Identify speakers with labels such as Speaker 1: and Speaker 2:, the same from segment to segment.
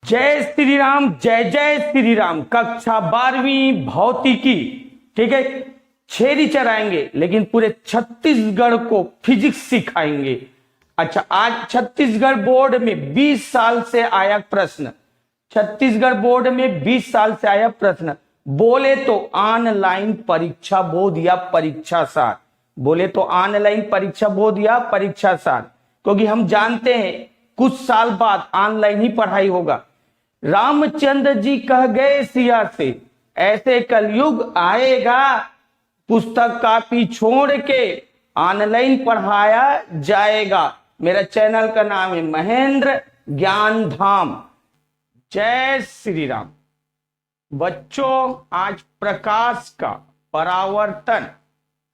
Speaker 1: जय श्री राम, जय जय श्री राम। कक्षा 12वीं भौतिकी, ठीक है। 6 टीचर आएंगे लेकिन पूरे छत्तीसगढ़ को फिजिक्स सिखाएंगे। अच्छा, आज छत्तीसगढ़ बोर्ड में 20 साल से आया प्रश्न, छत्तीसगढ़ बोर्ड में 20 साल से आया प्रश्न। बोले तो ऑनलाइन परीक्षा बोध या परीक्षा सार, बोले तो ऑनलाइन परीक्षा बोध या परीक्षा सार, क्योंकि हम जानते हैं कुछ साल बाद ऑनलाइन ही पढ़ाई होगा। रामचंद्र जी कह गए सिया से, ऐसे कलयुग आएगा पुस्तक कॉपी छोड़ के ऑनलाइन पढ़ाया जाएगा। मेरा चैनल का नाम है महेंद्र ज्ञान धाम। जय श्री राम। बच्चों, आज प्रकाश का परावर्तन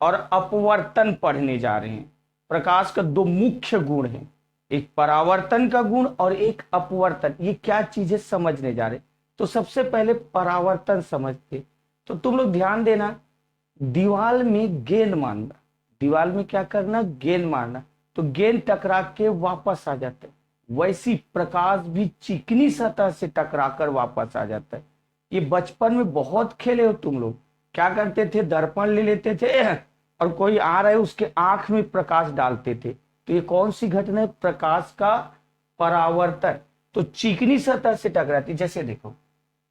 Speaker 1: और अपवर्तन पढ़ने जा रहे हैं। प्रकाश का 2 मुख्य गुण हैं, एक परावर्तन का गुण और एक अपवर्तन। ये क्या चीजें समझने जा रहे। तो सबसे पहले परावर्तन समझते। तो तुम लोग ध्यान देना, दीवार में गेंद मारना, दीवार में क्या करना, गेंद मारना, तो गेंद टकरा के वापस आ जाता है। वैसी प्रकाश भी चिकनी सतह से टकरा कर वापस आ जाता है। ये बचपन में बहुत खेले हो तुम लोग। क्या करते थे, दर्पण ले लेते थे और कोई आ रहा है उसके आंख में प्रकाश डालते थे। तो ये कौन सी घटना है, प्रकाश का परावर्तन। तो चिकनी सतह से टकराती, जैसे देखो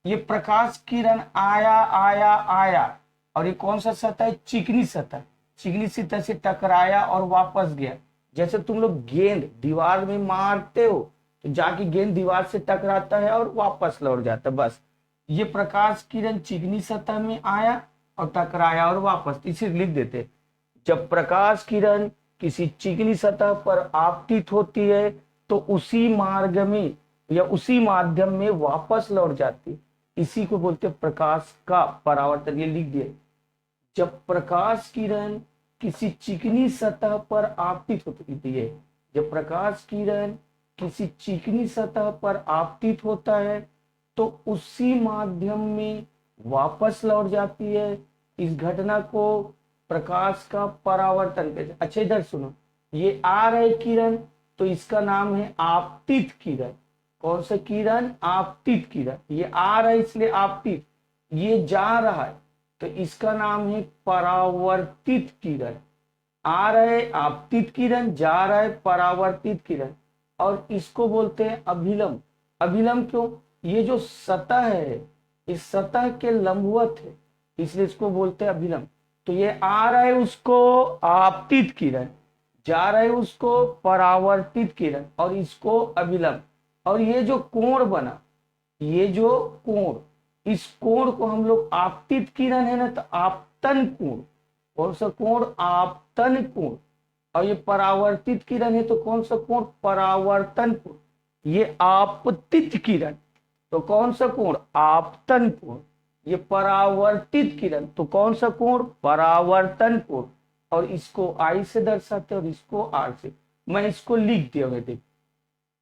Speaker 1: ये प्रकाश किरण आया आया आया, और ये कौन सा सतह है, चिकनी सतह। चिकनी सतह से टकराया और वापस गया। जैसे तुम लोग गेंद दीवार में मारते हो तो जाके गेंद दीवार से टकराता है और वापस लौट जाता है। बस ये प्रकाश किरण चिकनी सतह में आया और टकराया और वापस, इसे लिख देते। जब प्रकाश किरण किसी चिकनी सतह पर आपतित होती है तो उसी मार्ग में या उसी माध्यम में वापस लौट जाती, इसी को बोलते प्रकाश का परावर्तन। ये लिख दिए। जब प्रकाश किरण किसी चिकनी सतह पर आपतित होती है, जब प्रकाश किरण किसी चिकनी सतह पर आपतित होता है तो उसी माध्यम में वापस लौट जाती है। इस घटना को प्रकाश का परावर्तन कहते हैं। अच्छा, इधर सुनो, ये आ रहे किरण तो इसका नाम है आपतित किरण। कौन सा किरण, आपतित किरण। ये आ रहा है इसलिए आपतित, ये जा रहा है तो इसका नाम है परावर्तित किरण। आ रहे आपतित किरण, जा रहा है परावर्तित किरण, और इसको बोलते हैं अभिलंब। अभिलंब क्यों, ये जो सतह है इस सतह के लंबवत है, इसलिए इसको बोलते हैं अभिलंब। तो ये आ रहा है उसको आपतित किरण, जा रहा है उसको परावर्तित किरण, और इसको अभिलंब। और ये जो कोण बना, ये जो कोण, इस कोण को हम लोग, आपतित किरण है ना तो आपतन कोण। कौन सा कोण, आपतन कोण। और ये परावर्तित किरण है तो कौन सा कोण, परावर्तन कोण। ये आपतित किरण तो कौन सा कोण, आपतन कोण। ये परावर्तित किरण तो कौन सा कोण, परावर्तन कोण। और इसको आई से दर्शाते और इसको आर से। मैं इसको लिख दिया मैं, देख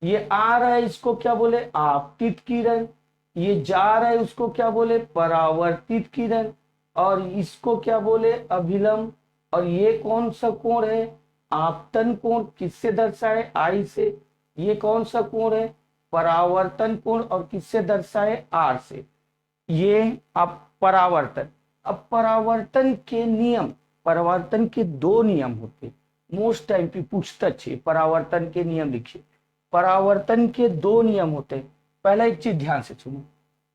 Speaker 1: ये आ रहा है इसको क्या बोले, आपतित किरण। ये जा रहा है उसको क्या बोले, परावर्तित किरण। और इसको क्या बोले, अभिलंब। और ये कौन सा कोण है, आपतन कोण। किससे दर्शाए, आई से। ये कौन सा कोण है, परावर्तन कोण, और किससे दर्शाए, आर से। ये अब परावर्तन। अब परावर्तन के नियम, परावर्तन के 2 नियम होते, मोस्ट टाइम पे पूछता है, परावर्तन के नियम लिखिए। परावर्तन के 2 नियम होते हैं। पहला एक चीज ध्यान से सुनो,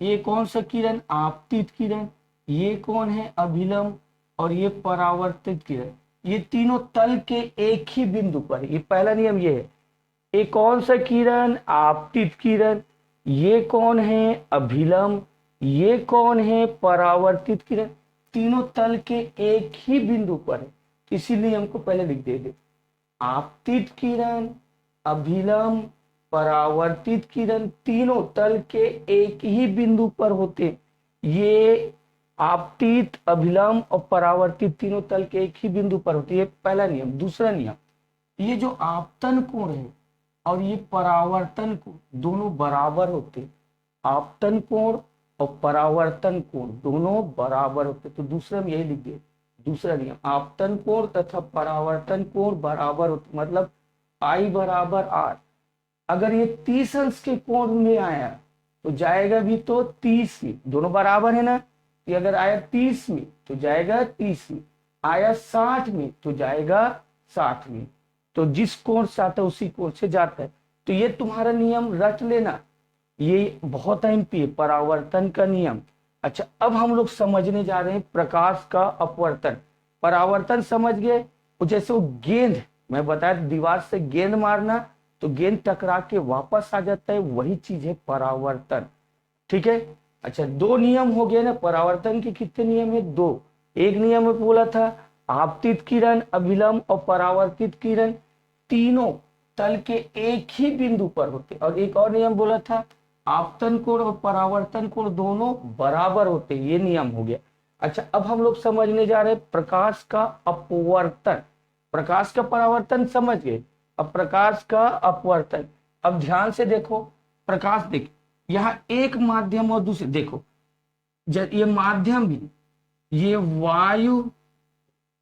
Speaker 1: ये कौन सा किरण, आपतित किरण, ये कौन है, अभिलंब, और ये परावर्तित किरण। ये तीनों तल के एक ही बिंदु पर, ये पहला नियम ये है। ये कौन सा किरण, आपतित किरण, ये कौन है, अभिलंब, ये कौन है, परावर्तित किरण। तीनों तल के एक ही बिंदु पर है, इसीलिए हमको पहले लिख दे। आपतित किरण, अभिलंब, परावर्तित किरण तीनों तल के एक ही बिंदु पर होते। ये आपतित, अभिलंब और परावर्तित तीनों तल के एक ही बिंदु पर होते। ये पहला नियम। दूसरा नियम, ये जो आपतन कोण है और ये परावर्तन कोण दोनों बराबर होते। आपतन कोण और परावर्तन कोण दोनों बराबर होते। तो दूसरा में यही लिख दिए, दूसरा नियम, आपतन कोण तथा परावर्तन कोण बराबर होते, मतलब I बराबर R। अगर ये 30 अंश के कोण में आया तो जाएगा भी तो 30 में, दोनों बराबर है ना। कि अगर आया 30 में तो जाएगा 30 में, आया 60 में तो जाएगा 60 में। तो जिस कोण से आता है उसी कोण से जाता है। तो ये तुम्हारा नियम रट लेना, ये बहुत एमपी है, परावर्तन का नियम। अच्छा, अब हम लोग समझने जा रहे हैं प्रकाश का अपवर्तन। परावर्तन समझ गए, जैसे वो गेंद, मैं बताया दीवार से गेंद मारना तो गेंद टकरा के वापस आ जाता है, वही चीज है परावर्तन। ठीक है। अच्छा, दो नियम हो गए ना परावर्तन के। कितने नियम है? दो। एक नियम में बोला था आपतित किरण, अभिलंब और परावर्तित किरण तीनों तल के एक ही बिंदु पर होते। और एक और नियम बोला था आपतन कोण और परावर्तन कोण दोनों बराबर होते। ये नियम हो गया। अच्छा, अब हम लोग समझने जा रहे हैं प्रकाश का अपवर्तन। प्रकाश का परावर्तन समझ गए, अब प्रकाश का अपवर्तन। अब ध्यान से देखो, प्रकाश देख, यहाँ एक माध्यम और दूसरे, देखो ये माध्यम भी, ये वायु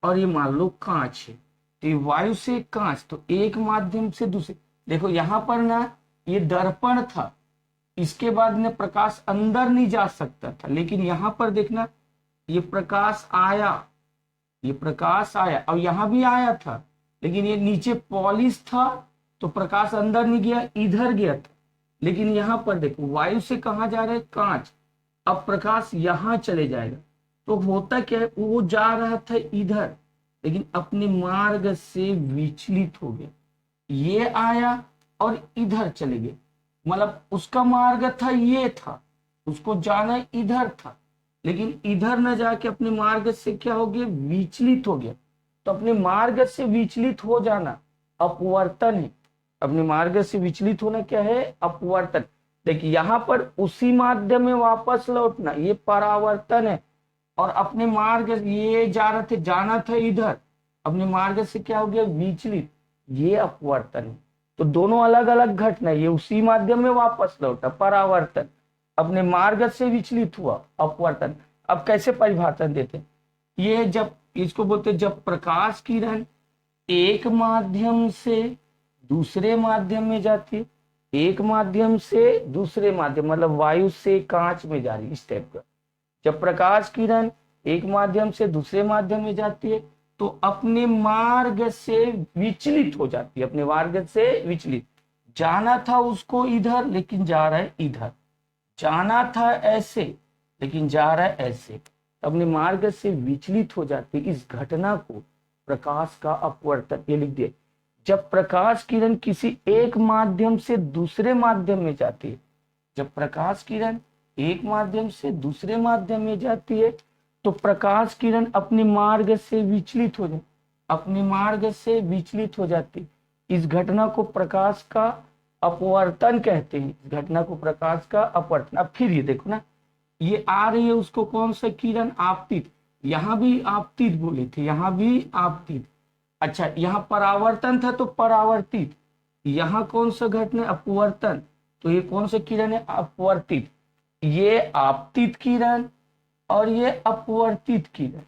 Speaker 1: और ये मान लो कांच है। तो ये वायु से कांच, तो एक माध्यम से दूसरे। देखो यहाँ पर ना ये दर्पण था, इसके बाद में प्रकाश अंदर नहीं जा सकता था, लेकिन यहां पर देखना ये प्रकाश आया, ये प्रकाश आया। और यहां भी आया था, लेकिन ये नीचे पॉलिश था तो प्रकाश अंदर नहीं गया, इधर गया था। लेकिन यहां पर देखो वायु से कहां जा रहा है? कांच। अब प्रकाश यहां चले जाएगा तो होता क्या है, वो जा रहा था इधर, लेकिन अपने मार्ग से विचलित हो गया। ये आया और इधर चले गए, मतलब उसका मार्ग था ये था, उसको जाना इधर था, लेकिन इधर न जाके अपने मार्ग से क्या हो गया? विचलित हो गया। तो अपने मार्ग से विचलित हो जाना अपवर्तन है। अपने मार्ग से विचलित होना क्या है? अपवर्तन। देखिए यहाँ पर उसी माध्यम में वापस लौटना ये परावर्तन है। और अपने मार्ग, ये जा रहे थे, जाना था इधर, अपने मार्ग से क्या हो गया? विचलित, ये अपवर्तन है। तो दोनों अलग अलग घटना, ये उसी माध्यम में वापस लौटा परावर्तन, अपने मार्ग से विचलित हुआ अपवर्तन। अब कैसे परिभाषा देते? ये जब, इसको बोलते जब प्रकाश किरण एक माध्यम से दूसरे माध्यम में जाती है, एक माध्यम से दूसरे माध्यम, मतलब वायु से कांच में जा रही, इस टाइप का। जब प्रकाश किरण एक माध्यम से दूसरे माध्यम में जाती है तो अपने मार्ग से विचलित हो जाती है, अपने मार्ग से विचलित। जाना था उसको इधर, लेकिन जा रहा है इधर, जाना था ऐसे लेकिन जा रहा है ऐसे, अपने मार्ग से विचलित हो जाती है। इस घटना को प्रकाश का अपवर्तन, ये लिख दिया। जब प्रकाश किरण किसी एक माध्यम से दूसरे माध्यम में जाती है, जब प्रकाश किरण एक माध्यम से दूसरे माध्यम में जाती है तो प्रकाश किरण अपने मार्ग से विचलित हो जाती, अपने मार्ग से विचलित हो जाती। इस घटना को प्रकाश का अपवर्तन कहते हैं, इस घटना को प्रकाश का अपवर्तन। अब फिर ये देखो ना, ये आ रही है उसको कौन सा किरण? आपतित। यहां भी आपतित बोले थे, यहां भी आपतित। अच्छा, यहाँ परावर्तन था तो परावर्तित, यहाँ कौन सा घटना? अपवर्तन। तो ये कौन सा किरण है? अपवर्तित। ये आपतित किरण और ये अपवर्तित किरण,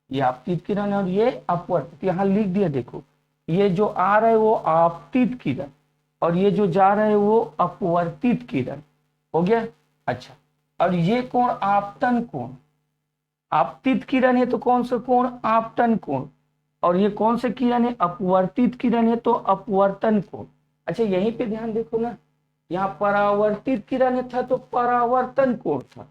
Speaker 1: ये आपतित किरण और ये अपवर्तित। यहाँ लिख दिया, देखो ये जो आ रहा है वो आपतित किरण और ये जो जा रहा है वो अपवर्तित किरण, हो गया। अच्छा, और ये कोण आपतन कोण, आपतित किरण है तो कौन सा कोण? आपतन कोण। और ये कौन सा किरण है? अपवर्तित किरण है तो अपवर्तन कोण। अच्छा, यहीं पे ध्यान देखो ना, यहाँ परावर्तित किरण था तो परावर्तन कोण था,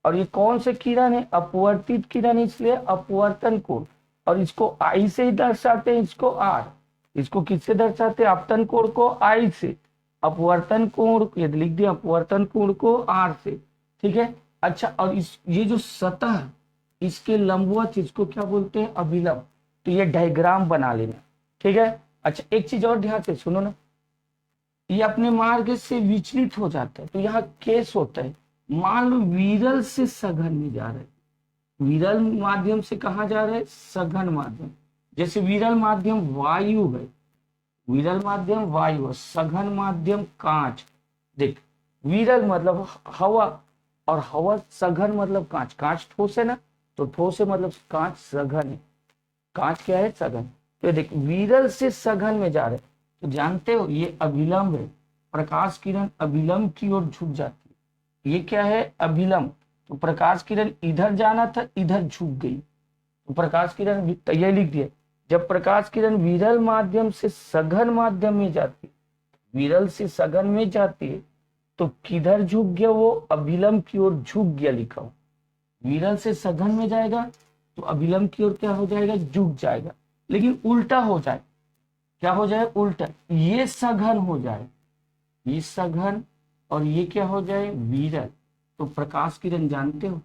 Speaker 1: और ये कौन से किरण है? अपवर्तित किरण, इसलिए अपवर्तन कोण। और इसको आई से ही दर्शाते हैं, इसको आर। इसको किससे दर्शाते हैं? आपतन कोण को आई से, अपवर्तन कोण ये लिख दिया, अपवर्तन कोण को आर से। ठीक है। अच्छा, और इस ये जो सतह इसके लंबवत, इसको क्या बोलते हैं? अभिलंब। तो ये डायग्राम बना लेना। ठीक है। अच्छा, एक चीज और ध्यान से सुनो ना, ये अपने मार्ग से विचलित हो जाता है तो यहाँ केस होता है। मान लो विरल से सघन में जा रहे, विरल माध्यम से कहा जा रहा है? सघन माध्यम। जैसे विरल माध्यम वायु है, विरल माध्यम वायु है, सघन माध्यम कांच। देख, विरल मतलब हवा और हवा, सघन मतलब कांच। कांच ठोस है ना, तो ठोस है मतलब कांच सघन है। कांच क्या है? सघन। तो देख, विरल से सघन में जा रहे, तो जानते हो ये अभिलंब है, प्रकाश किरण अभिलंब की ओर झुक जाती है। ये क्या है, अभिलंब। तो प्रकाश किरण इधर जाना था, इधर झुक गई, तो प्रकाश किरण ये लिख दिया। जब प्रकाश किरण विरल माध्यम से सघन माध्यम में जाती है, विरल से सघन में जाती है, तो किधर झुक गया, वो अभिलंब की ओर झुक गया लिखा हो। विरल से सघन में जाएगा तो अभिलंब की ओर क्या हो जाएगा, झुक जाएगा। लेकिन उल्टा हो जाए, क्या हो जाए, उल्टा, ये सघन हो जाए, ये सघन, और ये क्या हो जाए, विरल। तो प्रकाश किरण जानते हो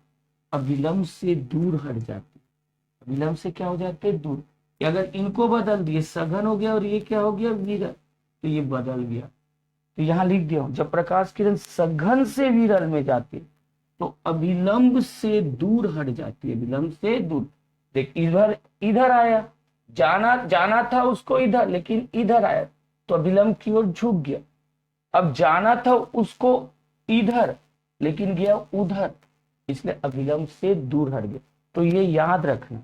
Speaker 1: अभिलंब से दूर हट जाती, अभिलंब से क्या हो जाते, दूर। अगर इनको बदल दिए, सघन हो गया और ये क्या हो गया, विरल, तो ये बदल गया। तो यहां लिख दिया, जब प्रकाश किरण सघन से विरल में जाती है तो अभिलंब से दूर हट जाती है, अभिलंब से दूर। देख इधर, इधर आया, जाना था उसको इधर, लेकिन इधर आया तो अभिलंब की ओर झुक गया। अब जाना था उसको इधर, लेकिन गया उधर, इसलिए अभिलंब से दूर हट गया। तो ये याद रखना,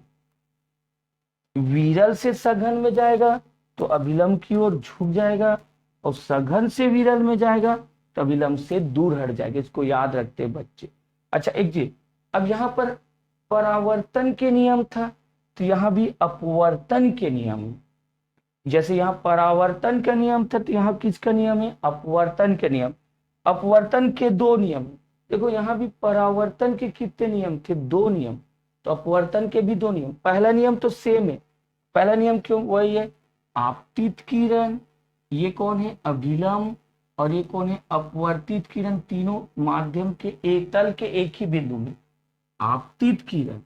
Speaker 1: विरल से सघन में जाएगा तो अभिलंब की ओर झुक जाएगा, और सघन से विरल में जाएगा तो अभिलंब से दूर हट जाएगा। इसको याद रखते हैं बच्चे। अच्छा एक चीज, अब यहाँ पर परावर्तन के नियम था, तो यहाँ भी अपवर्तन के नियम है। जैसे यहाँ परावर्तन का नियम था, तो यहाँ किसका नियम है, अपवर्तन के नियम। अपवर्तन के दो नियम, देखो यहाँ भी परावर्तन के कितने नियम थे, दो नियम, तो अपवर्तन के भी दो नियम। पहला नियम तो सेम है, पहला नियम क्यों, वही है, आपतित किरण, ये कौन है, अभिलंब, और ये कौन है, अपवर्तित किरण, तीनों माध्यम के एक तल के एक ही बिंदु में, आपतित किरण,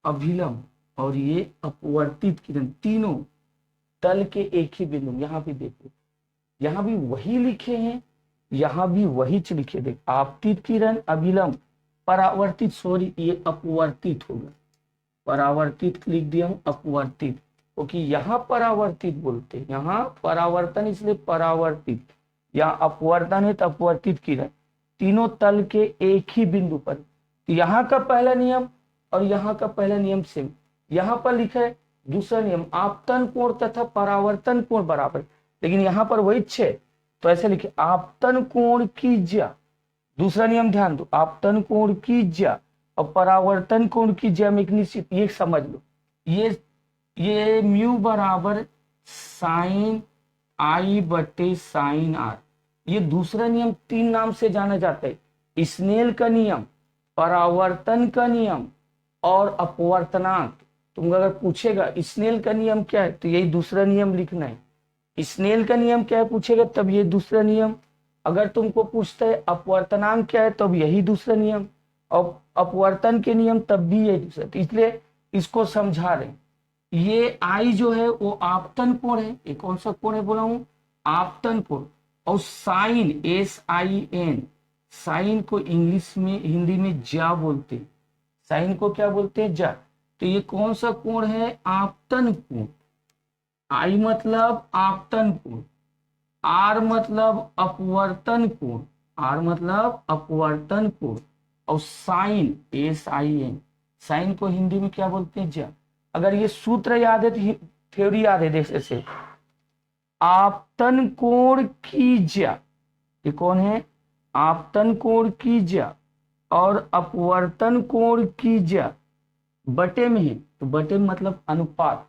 Speaker 1: अभिलंब और ये अपवर्तित किरण, तीनों तल के एक ही बिंदु। यहाँ भी देखो, यहाँ भी वही लिखे हैं, यहाँ भी वही लिखे, देख आपतित किरण, अभिलंब, परावर्तित, सॉरी ये अपवर्तित होगा, परावर्तित लिख दिया हूं, अपवर्तित, क्योंकि यहाँ परावर्तित बोलते हैं, यहाँ परावर्तन इसलिए परावर्तित, यहाँ अपवर्तन है तो अपवर्तित किरण, तीनों तल के एक ही बिंदु पर। तो यहाँ का पहला नियम और यहाँ का पहला नियम सेम, यहाँ पर लिखा है दूसरा नियम, आपतन कोण तथा परावर्तन कोण बराबर, लेकिन यहाँ पर वही छे, तो ऐसे लिखे, आपतन कोण की ज्या, दूसरा नियम ध्यान दो, आपतन कोण की ज्या और परावर्तन कोण की ज्या में एक निश्चित, ये समझ लो, ये म्यू बराबर साइन आई बटे साइन आर, ये दूसरा नियम तीन नाम से जाना जाता है, स्नेल का नियम, परावर्तन का नियम और अपवर्तनांक। तुम अगर पूछेगा स्नेल का नियम क्या है, तो यही दूसरा नियम लिखना है। स्नेल का नियम क्या है पूछेगा, तब ये दूसरा नियम। अगर तुमको पूछता है अपवर्तनांक क्या है, तब यही दूसरा नियम, और अपवर्तन के नियम तब भी यही दूसरा। तो इसलिए इसको समझा रहे, ये आई जो है वो आपतन कोण है, ये कौन सा कोण है बोला हूं, आपतन कोण। और साइन, SIN, साइन को इंग्लिश में, हिंदी में जा बोलते हैं, साइन को क्या बोलते हैं, जा। तो ये कौन सा कोण है, आपतन कोण। आई मतलब आपतन कोण, आर मतलब अपवर्तन कोण, आर मतलब अपवर्तन कोण, और साइन, SIN, साइन को हिंदी में क्या बोलते हैं, जा। अगर ये सूत्र याद है तो थ्योरी याद है, जैसे आपतन कोण की ज्या, ये कौन है, आपतन कोण की ज्या और अपवर्तन कोण की ज्या बटे में है, तो बटे में मतलब अनुपात,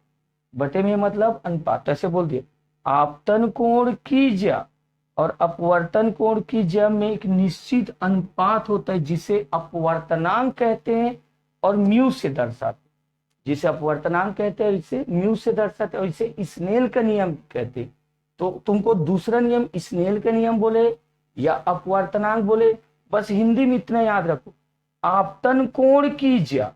Speaker 1: बटे में मतलब अनुपात, ऐसे बोल दिए, आपतन कोण की ज्या और अपवर्तन कोण की ज्या में एक निश्चित अनुपात होता है, जिसे अपवर्तनांक कहते हैं और म्यू से दर्शाते, जिसे अपवर्तनांक कहते हैं, इसे म्यू से दर्शाते हैं, और इसे स्नेल का नियम कहते हैं। तो तुमको दूसरा नियम स्नेल का नियम बोले या अपवर्तनांक बोले, बस हिंदी में इतना याद रखो, आपतन कोण की ज्या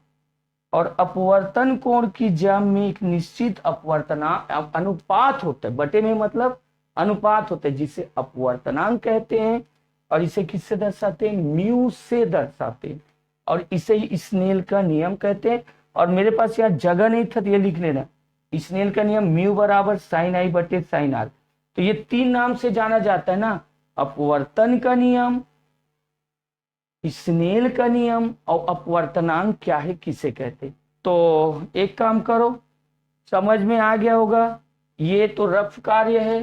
Speaker 1: और अपवर्तन कोण की ज्या में एक निश्चित अपवर्तनांक अनुपात होता है, बटे में मतलब अनुपात होता है, जिसे अपवर्तनांक कहते हैं, और इसे किससे दर्शाते हैं, म्यू से दर्शाते हैं, और इसे स्नेल का नियम कहते हैं। और मेरे पास यहाँ जगह नहीं था तो ये लिख लेना, स्नेल का नियम म्यू बराबर साइन आई बटे साइन आर। तो ये तीन नाम से जाना जाता है ना, अपवर्तन का नियम, स्नेल का नियम और अपवर्तनांक क्या है, किसे कहते। तो एक काम करो, समझ में आ गया होगा, ये तो रफ कार्य है,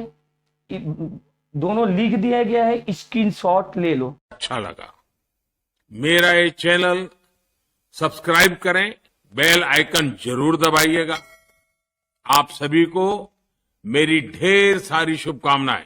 Speaker 1: दोनों लिख दिया गया है, स्क्रीनशॉट ले लो।
Speaker 2: अच्छा लगा मेरा ये चैनल सब्सक्राइब करें, बेल आइकन जरूर दबाइएगा। आप सभी को मेरी ढेर सारी शुभकामनाएं।